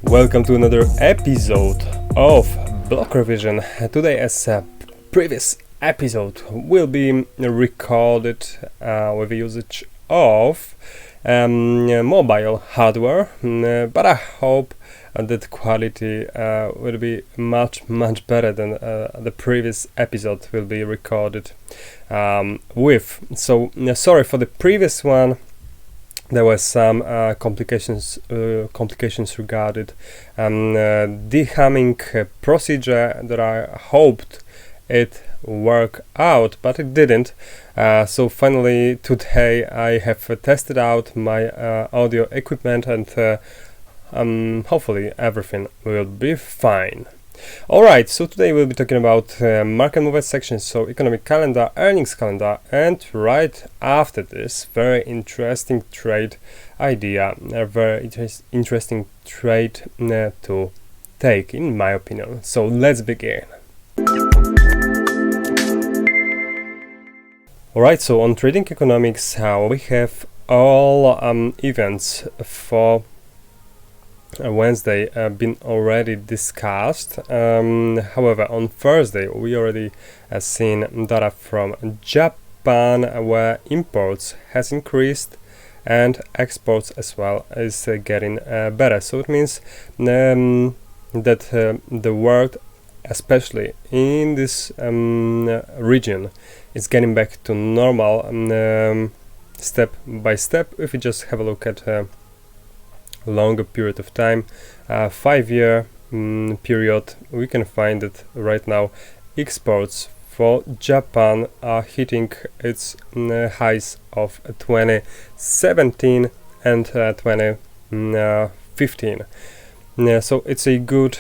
Welcome to another episode of Blockrevision. Today, as a previous episode, will be recorded with the usage of mobile hardware, but I hope that quality will be much better than the previous episode will be recorded with. So sorry for the previous one. There were some complications regarding dehumming procedure that I hoped it work out, but it didn't. So finally today I have tested out my audio equipment, and hopefully everything will be fine. Alright, so today we'll be talking about market movement sections, so economic calendar, earnings calendar, and right after this, very interesting trade idea, a very interesting trade to take, in my opinion. So let's begin. Alright, so on trading economics, we have all events for Wednesday been already discussed. However, on Thursday we already seen data from Japan, where imports has increased and exports as well is getting better. So it means that the world, especially in this region, is getting back to normal step by step. If we just have a look at longer period of time, 5-year period, we can find that right now exports for Japan are hitting its highs of 2017 and 2015. So it's a good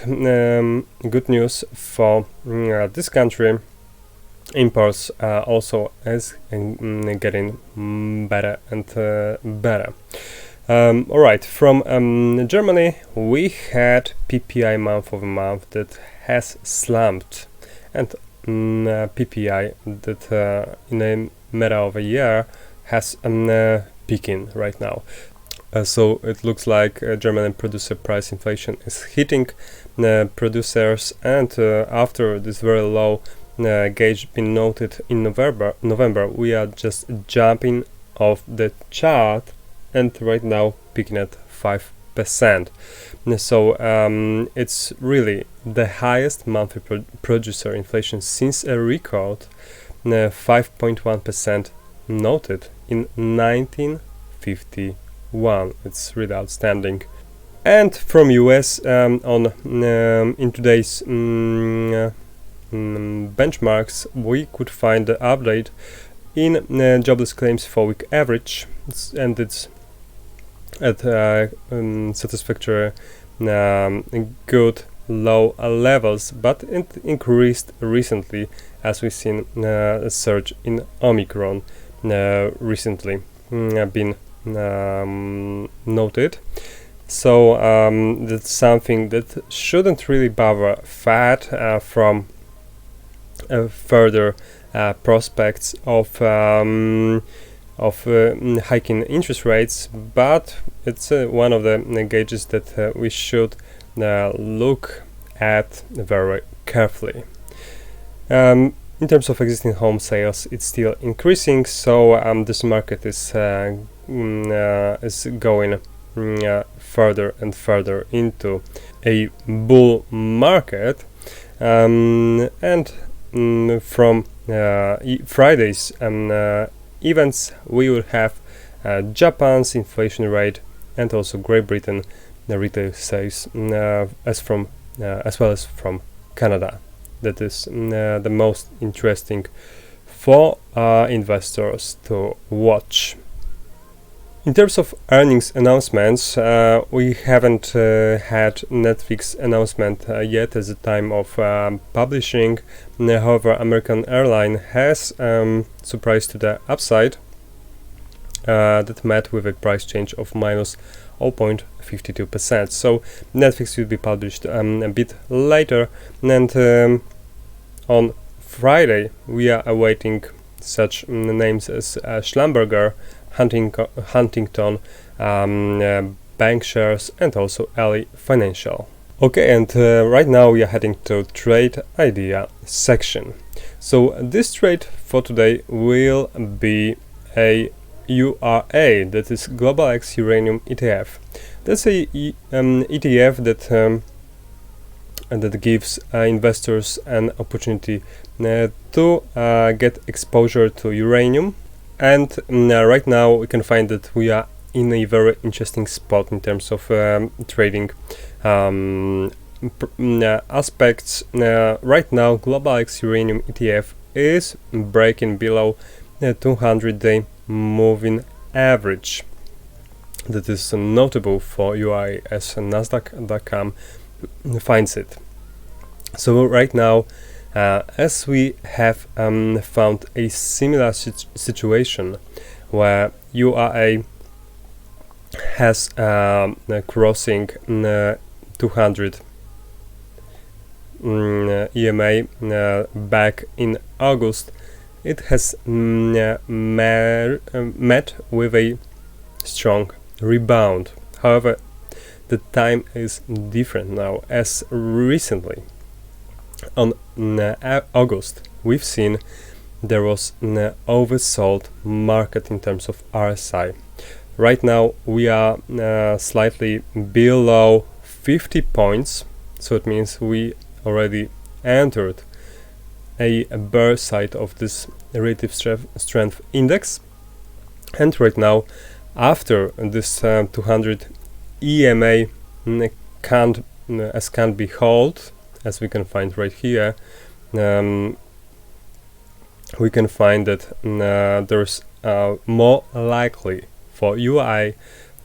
news for this country. Imports also is getting better and better. Alright, from Germany we had PPI month-over-month that has slumped, and PPI that in a matter of a year has peaking right now. So it looks like German producer price inflation is hitting producers, and after this very low gauge being noted in November, we are just jumping off the chart and right now peaking at 5%. So it's really the highest monthly producer inflation since a record 5.1% noted in 1951. It's really outstanding. And from US, in today's benchmarks, we could find the update in jobless claims for week average, and it's at satisfactory good low levels, but it increased recently as we've seen a surge in Omicron recently been noted. So that's something that shouldn't really bother Fed from further prospects of hiking interest rates, but it's one of the gauges that we should look at very carefully. In terms of existing home sales, it's still increasing, so this market is going further and further into a bull market, and from Friday's events, we will have Japan's inflation rate and also Great Britain retail sales, as well as from Canada. That is the most interesting for investors to watch. In terms of earnings announcements, we haven't had Netflix announcement yet at the time of publishing. However, American Airline has surprised to the upside that met with a price change of minus 0.52%. So Netflix will be published a bit later, and on Friday we are awaiting such names as Schlumberger, Huntington, bank shares and also Ally Financial. Okay, and right now we are heading to trade idea section. So this trade for today will be a URA, that is Global X Uranium ETF. That's a ETF that gives investors an opportunity to get exposure to uranium. And right now we can find that we are in a very interesting spot in terms of trading aspects. Right now Global X Uranium ETF is breaking below the 200-day moving average. That is notable for URA as Nasdaq.com finds it. So right now, as we have found a similar situation where URA has crossing 200 EMA back in August, it has met with a strong rebound. However, the time is different now, as recently on August we've seen there was an oversold market in terms of RSI. Right now we are slightly below 50 points, so it means we already entered a bear side of this relative strength index. And right now, after this 200 EMA can't be held, as we can find right here, we can find that there's more likely for UI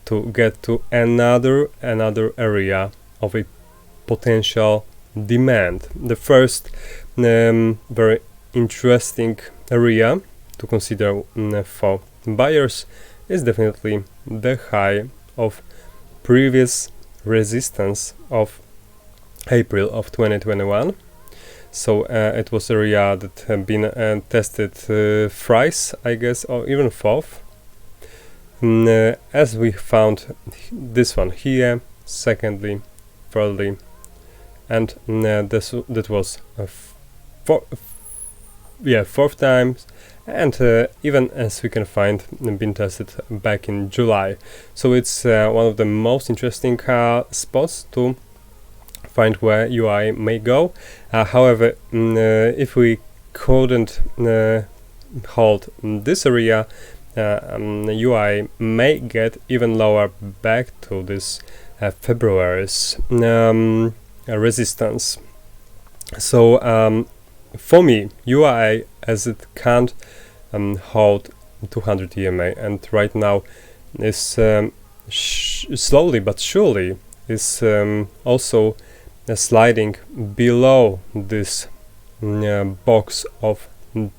to get to another area of a potential demand. The first very interesting area to consider for buyers is definitely the high of previous resistance of April of 2021. So it was an area that had been tested thrice, I guess, or even fourth. As we found this one here, secondly, thirdly, and that was fourth times, and even as we can find been tested back in July. So it's one of the most interesting spots to find where UI may go. However, if we couldn't hold this area, UI may get even lower back to this February's resistance. So for me, UI, as it can't hold 200 EMA, and right now is slowly but surely is also sliding below this box of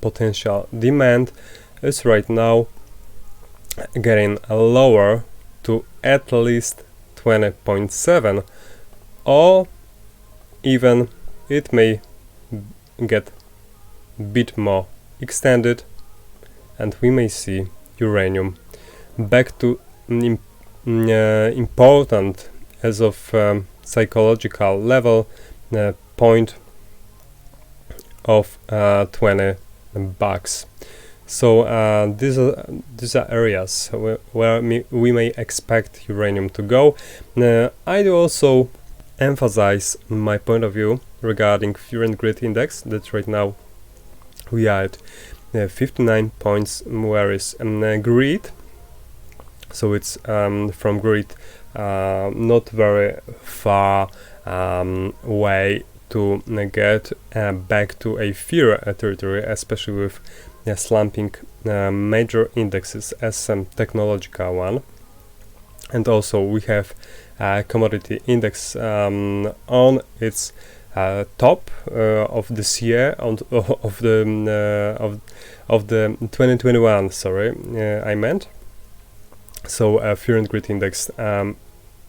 potential demand, is right now getting lower to at least 20.7, or even it may get a bit more extended, and we may see uranium back to important as of psychological level point of $20. So these are areas where we may expect uranium to go. I do also emphasize my point of view regarding Fear and Greed index, that right now we are at 59 points, whereas greed, so it's from greed not very far way to get back to a fear territory, especially with slumping major indexes as some technological one. And also we have commodity index on its top of this year, of the 2021. Sorry, I meant. So Fear and Greed index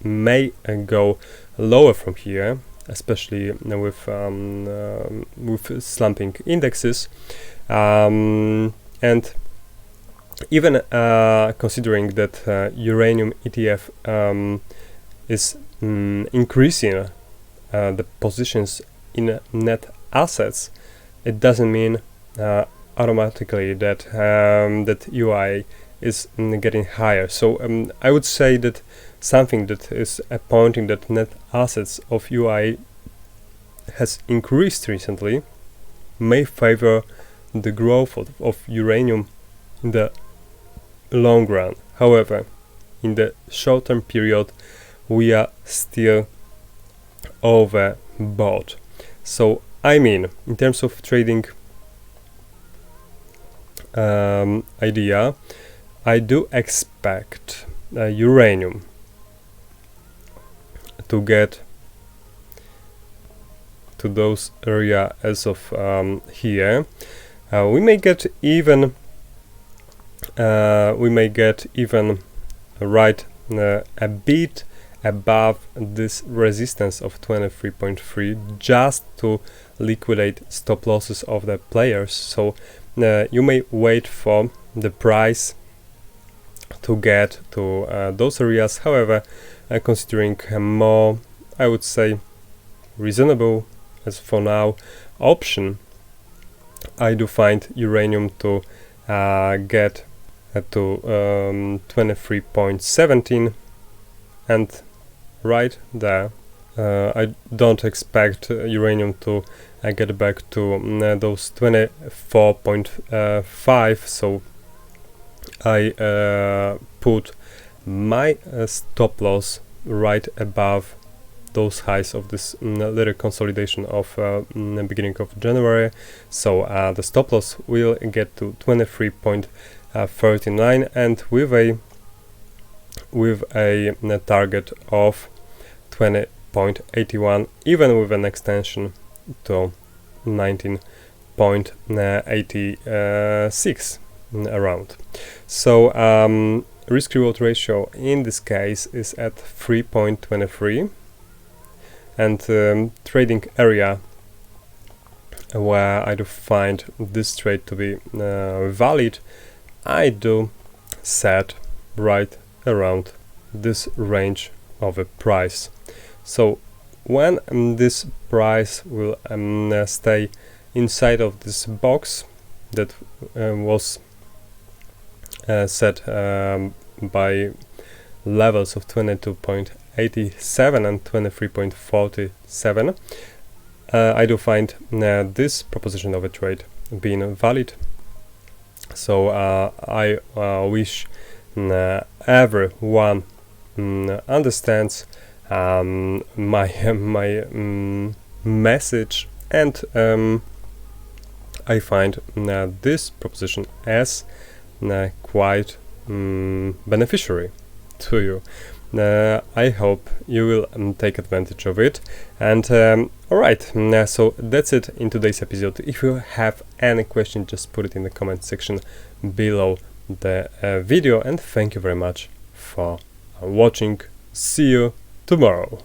may go lower from here, especially with slumping indexes, and even considering that uranium ETF is increasing the positions in net assets, it doesn't mean automatically that that UI is getting higher. So I would say that something that is pointing that net assets of UI has increased recently may favor the growth of uranium in the long run. However, in the short-term period, we are still overbought. So I mean, in terms of trading idea, I do expect uranium to get to those area as of here. We may get even right a bit above this resistance of 23.3 just to liquidate stop losses of the players. So you may wait for the price to get to those areas. However, considering a more, I would say, reasonable as for now option, I do find uranium to get to 23.17, and right there I don't expect uranium to get back to those 24.5, so I put my stop loss right above those highs of this little consolidation of beginning of January. So the stop loss will get to 23.39, and with a target of 20.81, even with an extension to 19.86 around. So risk reward ratio in this case is at 3.23, and trading area where I do find this trade to be valid, I do set right around this range of a price. So when this price will stay inside of this box that was set by levels of 22.87 and 23.47, I do find this proposition of a trade being valid. So I wish everyone understands my message, and I find this proposition as quite beneficiary to you. I hope you will take advantage of it. And alright, so that's it in today's episode. If you have any question, just put it in the comment section below the video, and thank you very much for watching. See you tomorrow.